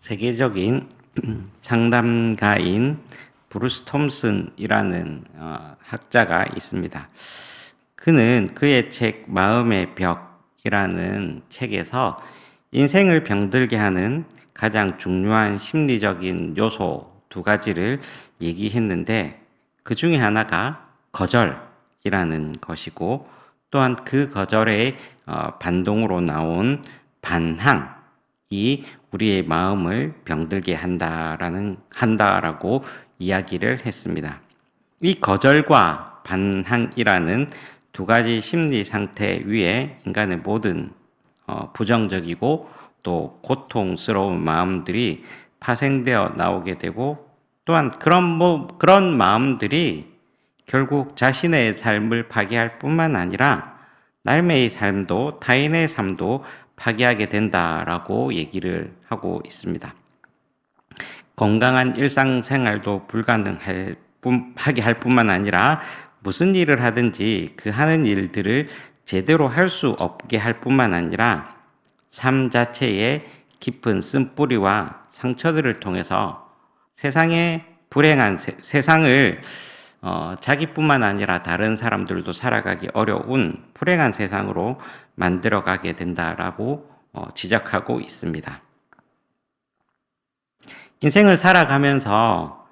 세계적인 상담가인 브루스 톰슨이라는 학자가 있습니다. 그는 그의 책 마음의 벽이라는 책에서 인생을 병들게 하는 가장 중요한 심리적인 요소 두 가지를 얘기했는데, 그 중에 하나가 거절이라는 것이고, 또한 그 거절의 반동으로 나온 반항이 우리의 마음을 병들게 한다라고 이야기를 했습니다. 이 거절과 반항이라는 두 가지 심리 상태 위에 인간의 모든 부정적이고 또 고통스러운 마음들이 파생되어 나오게 되고, 또한 그런 마음들이 결국 자신의 삶을 파괴할 뿐만 아니라 남의 삶도 타인의 삶도 파괴하게 된다라고 얘기를 하고 있습니다. 건강한 일상생활도 불가능하게 할 뿐만 아니라 무슨 일을 하든지 그 하는 일들을 제대로 할 수 없게 할 뿐만 아니라 삶 자체에 깊은 쓴뿌리와 상처들을 통해서 세상의 불행한 세상을 자기뿐만 아니라 다른 사람들도 살아가기 어려운 불행한 세상으로 만들어가게 된다라고 지적하고 있습니다. 인생을 살아가면서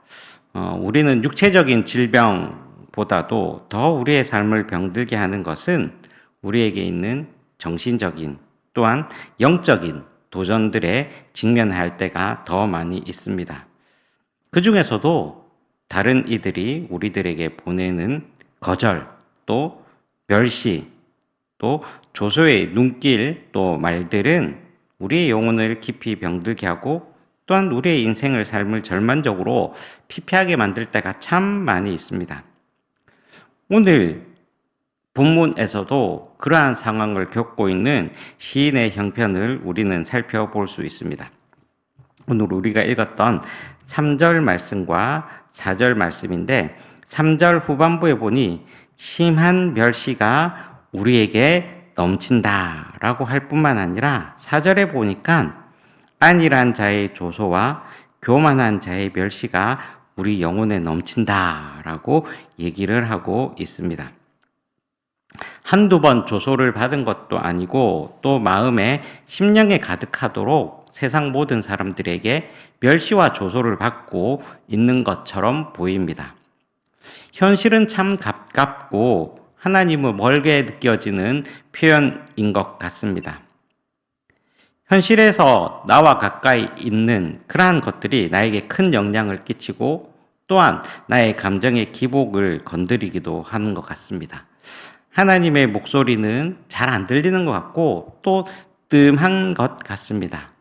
우리는 육체적인 질병보다도 더 우리의 삶을 병들게 하는 것은 우리에게 있는 정신적인 또한 영적인 도전들에 직면할 때가 더 많이 있습니다. 그 중에서도 다른 이들이 우리들에게 보내는 거절, 또 멸시, 또 조소의 눈길, 또 말들은 우리의 영혼을 깊이 병들게 하고 또한 우리의 인생을 삶을 절망적으로 피폐하게 만들 때가 참 많이 있습니다. 오늘 본문에서도 그러한 상황을 겪고 있는 시인의 형편을 우리는 살펴볼 수 있습니다. 오늘 우리가 읽었던 3절 말씀과 4절 말씀인데, 3절 후반부에 보니 심한 멸시가 우리에게 넘친다라고 할 뿐만 아니라 4절에 보니까 안일한 자의 조소와 교만한 자의 멸시가 우리 영혼에 넘친다라고 얘기를 하고 있습니다. 한두 번 조소를 받은 것도 아니고 또 마음에 심령에 가득하도록 세상 모든 사람들에게 멸시와 조소를 받고 있는 것처럼 보입니다. 현실은 참 가깝고 하나님을 멀게 느껴지는 표현인 것 같습니다. 현실에서 나와 가까이 있는 그러한 것들이 나에게 큰 영향을 끼치고 또한 나의 감정의 기복을 건드리기도 하는 것 같습니다. 하나님의 목소리는 잘 안 들리는 것 같고 또 뜸한 것 같습니다.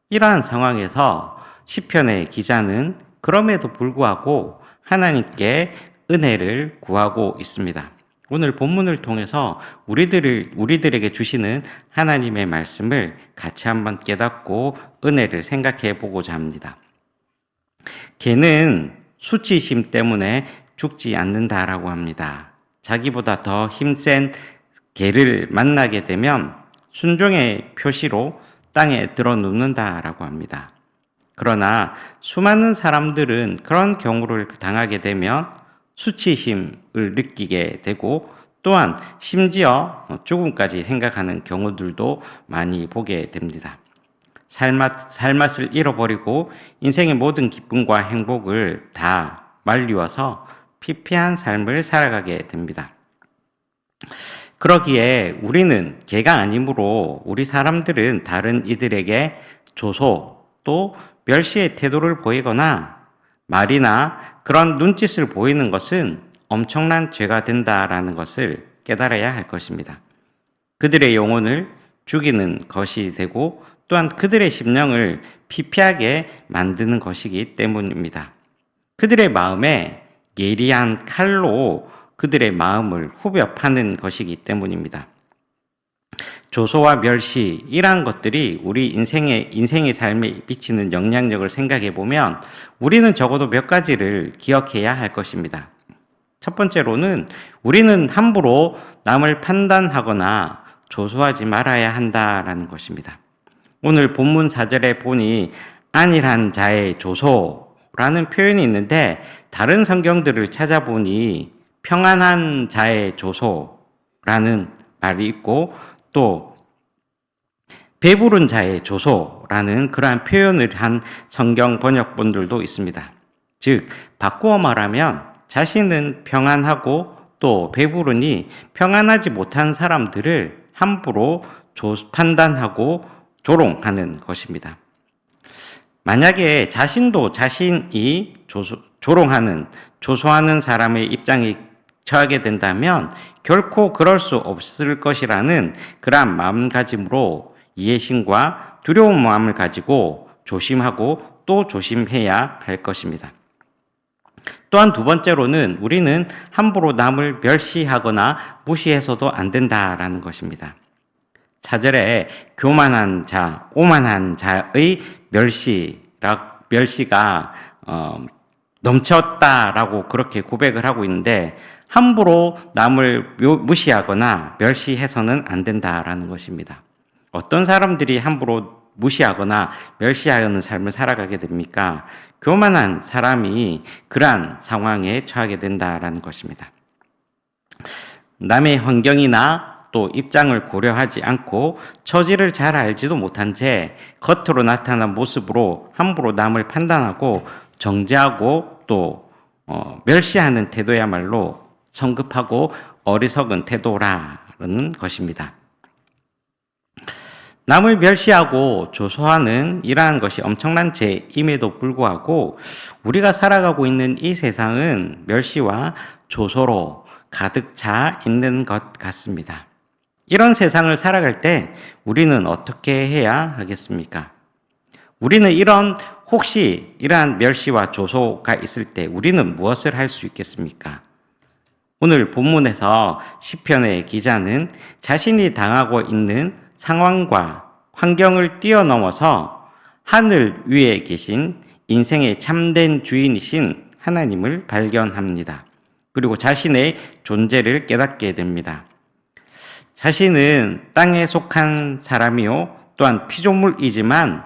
이러한 상황에서 시편의 기자는 그럼에도 불구하고 하나님께 은혜를 구하고 있습니다. 오늘 본문을 통해서 우리들에게 주시는 하나님의 말씀을 같이 한번 깨닫고 은혜를 생각해 보고자 합니다. 개는 수치심 때문에 죽지 않는다라고 합니다. 자기보다 더 힘센 개를 만나게 되면 순종의 표시로 땅에 들어 눕는다라고 합니다. 그러나 수많은 사람들은 그런 경우를 당하게 되면 수치심을 느끼게 되고 또한 심지어 죽음까지 생각하는 경우들도 많이 보게 됩니다. 살맛을 잃어버리고 인생의 모든 기쁨과 행복을 다 말리워서 피폐한 삶을 살아가게 됩니다. 그러기에 우리는 개가 아니므로 우리 사람들은 다른 이들에게 조소 또 멸시의 태도를 보이거나 말이나 그런 눈짓을 보이는 것은 엄청난 죄가 된다라는 것을 깨달아야 할 것입니다. 그들의 영혼을 죽이는 것이 되고 또한 그들의 심령을 피폐하게 만드는 것이기 때문입니다. 그들의 마음에 예리한 칼로 그들의 마음을 후벼 파는 것이기 때문입니다. 조소와 멸시, 이러한 것들이 우리 인생의 삶에 미치는 영향력을 생각해 보면 우리는 적어도 몇 가지를 기억해야 할 것입니다. 첫 번째로는 우리는 함부로 남을 판단하거나 조소하지 말아야 한다라는 것입니다. 오늘 본문 4절에 보니 안일한 자의 조소라는 표현이 있는데 다른 성경들을 찾아보니 평안한 자의 조소라는 말이 있고 또 배부른 자의 조소라는 그러한 표현을 한 성경 번역본들도 있습니다. 즉 바꾸어 말하면 자신은 평안하고 또 배부르니 평안하지 못한 사람들을 함부로 판단하고 조롱하는 것입니다. 만약에 자신도 자신이 조롱하는, 조소하는 사람의 입장에 처하게 된다면 결코 그럴 수 없을 것이라는 그러한 마음가짐으로 이해심과 두려운 마음을 가지고 조심하고 또 조심해야 할 것입니다. 또한 두 번째로는 우리는 함부로 남을 멸시하거나 무시해서도 안 된다라는 것입니다. 4절에 교만한 자, 오만한 자의 멸시가 넘쳤다라고 그렇게 고백을 하고 있는데 함부로 남을 무시하거나 멸시해서는 안 된다라는 것입니다. 어떤 사람들이 함부로 무시하거나 멸시하는 삶을 살아가게 됩니까? 교만한 사람이 그러한 상황에 처하게 된다라는 것입니다. 남의 환경이나 또 입장을 고려하지 않고 처지를 잘 알지도 못한 채 겉으로 나타난 모습으로 함부로 남을 판단하고 정죄하고 또 멸시하는 태도야말로 성급하고 어리석은 태도라는 것입니다. 남을 멸시하고 조소하는 이러한 것이 엄청난 죄임에도 불구하고 우리가 살아가고 있는 이 세상은 멸시와 조소로 가득 차 있는 것 같습니다. 이런 세상을 살아갈 때 우리는 어떻게 해야 하겠습니까? 우리는 혹시 이러한 멸시와 조소가 있을 때 우리는 무엇을 할 수 있겠습니까? 오늘 본문에서 시편의 기자는 자신이 당하고 있는 상황과 환경을 뛰어넘어서 하늘 위에 계신 인생의 참된 주인이신 하나님을 발견합니다. 그리고 자신의 존재를 깨닫게 됩니다. 자신은 땅에 속한 사람이요 또한 피조물이지만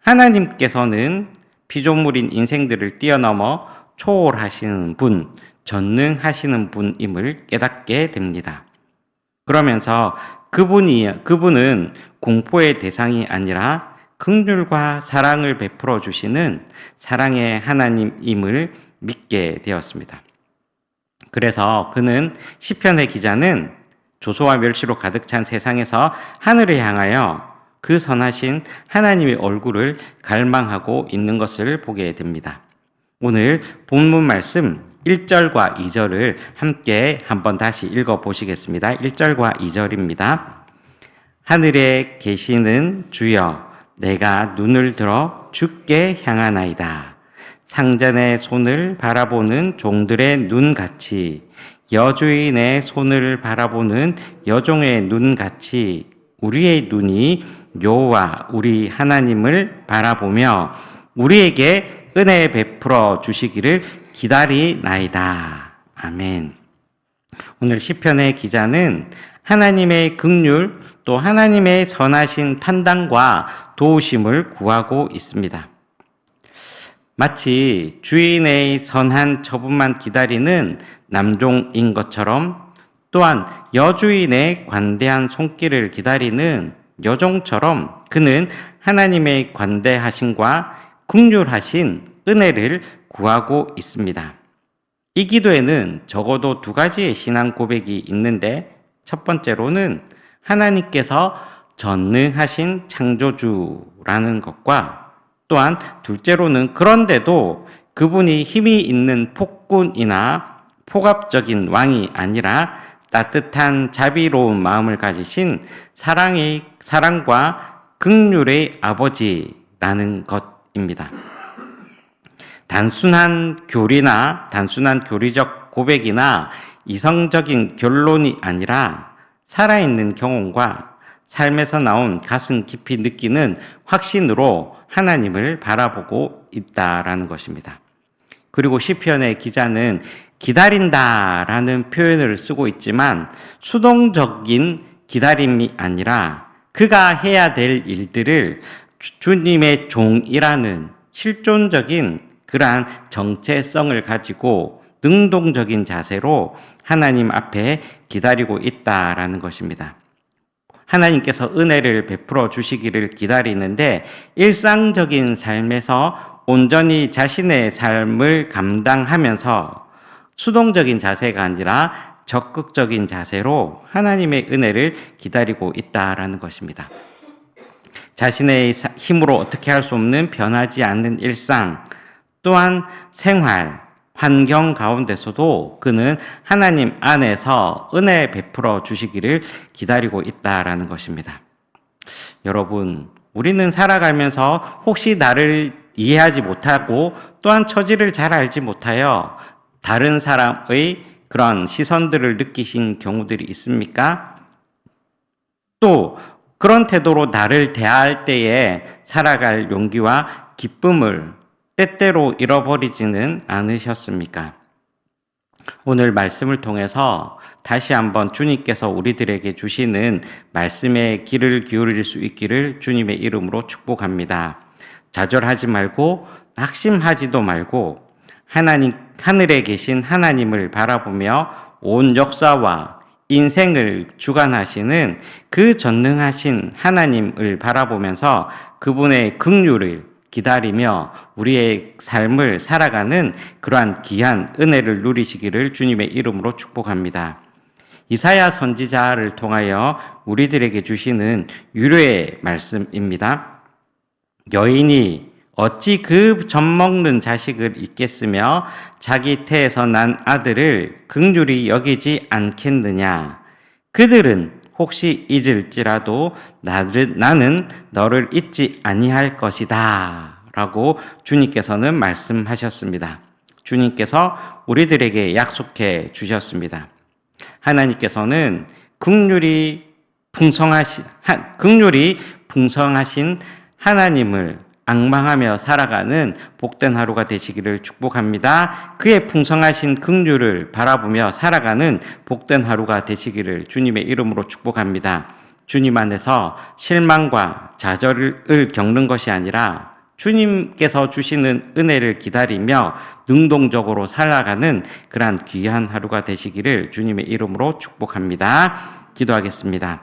하나님께서는 피조물인 인생들을 뛰어넘어 초월하시는 분, 전능하시는 분임을 깨닫게 됩니다. 그러면서 그분은 공포의 대상이 아니라 긍휼과 사랑을 베풀어 주시는 사랑의 하나님임을 믿게 되었습니다. 그래서 그는 시편의 기자는 조소와 멸시로 가득 찬 세상에서 하늘을 향하여 그 선하신 하나님의 얼굴을 갈망하고 있는 것을 보게 됩니다. 오늘 본문 말씀 1절과 2절을 함께 한번 다시 읽어 보시겠습니다. 1절과 2절입니다. 하늘에 계시는 주여, 내가 눈을 들어 주께 향하나이다. 상전의 손을 바라보는 종들의 눈같이, 여주인의 손을 바라보는 여종의 눈같이 우리의 눈이 여호와 우리 하나님을 바라보며 우리에게 은혜 베풀어 주시기를 기다리나이다. 아멘. 오늘 시편의 기자는 하나님의 긍휼 또 하나님의 선하신 판단과 도우심을 구하고 있습니다. 마치 주인의 선한 처분만 기다리는 남종인 것처럼 또한 여주인의 관대한 손길을 기다리는 여종처럼 그는 하나님의 관대하심과 긍휼하신 은혜를 구하고 있습니다. 이 기도에는 적어도 두 가지의 신앙 고백이 있는데 첫 번째로는 하나님께서 전능하신 창조주라는 것과 또한 둘째로는 그런데도 그분이 힘이 있는 폭군이나 폭압적인 왕이 아니라 따뜻한 자비로운 마음을 가지신 사랑과 긍휼의 아버지라는 것입니다. 단순한 교리적 고백이나 이성적인 결론이 아니라 살아있는 경험과 삶에서 나온 가슴 깊이 느끼는 확신으로 하나님을 바라보고 있다라는 것입니다. 그리고 시편의 기자는 기다린다라는 표현을 쓰고 있지만 수동적인 기다림이 아니라 그가 해야 될 일들을 주님의 종이라는 실존적인 그러한 정체성을 가지고 능동적인 자세로 하나님 앞에 기다리고 있다라는 것입니다. 하나님께서 은혜를 베풀어 주시기를 기다리는데 일상적인 삶에서 온전히 자신의 삶을 감당하면서 수동적인 자세가 아니라 적극적인 자세로 하나님의 은혜를 기다리고 있다라는 것입니다. 자신의 힘으로 어떻게 할 수 없는 변하지 않는 일상, 또한 생활, 환경 가운데서도 그는 하나님 안에서 은혜 베풀어 주시기를 기다리고 있다라는 것입니다. 여러분, 우리는 살아가면서 혹시 나를 이해하지 못하고 또한 처지를 잘 알지 못하여 다른 사람의 그런 시선들을 느끼신 경우들이 있습니까? 또 그런 태도로 나를 대할 때에 살아갈 용기와 기쁨을 때때로 잃어버리지는 않으셨습니까? 오늘 말씀을 통해서 다시 한번 주님께서 우리들에게 주시는 말씀에 귀를 기울일 수 있기를 주님의 이름으로 축복합니다. 좌절하지 말고 낙심하지도 말고 하늘에 계신 하나님을 바라보며 온 역사와 인생을 주관하시는 그 전능하신 하나님을 바라보면서 그분의 긍휼을 기다리며 우리의 삶을 살아가는 그러한 귀한 은혜를 누리시기를 주님의 이름으로 축복합니다. 이사야 선지자를 통하여 우리들에게 주시는 유료의 말씀입니다. 여인이 어찌 그 젖먹는 자식을 잊겠으며 자기 태에서 난 아들을 긍휼히 여기지 않겠느냐. 그들은 혹시 잊을지라도 나는 너를 잊지 아니할 것이다 라고 주님께서는 말씀하셨습니다. 주님께서 우리들에게 약속해 주셨습니다. 하나님께서는 긍휼이 풍성하신 하나님을 앙망하며 살아가는 복된 하루가 되시기를 축복합니다. 그의 풍성하신 긍휼을 바라보며 살아가는 복된 하루가 되시기를 주님의 이름으로 축복합니다. 주님 안에서 실망과 좌절을 겪는 것이 아니라 주님께서 주시는 은혜를 기다리며 능동적으로 살아가는 그러한 귀한 하루가 되시기를 주님의 이름으로 축복합니다. 기도하겠습니다.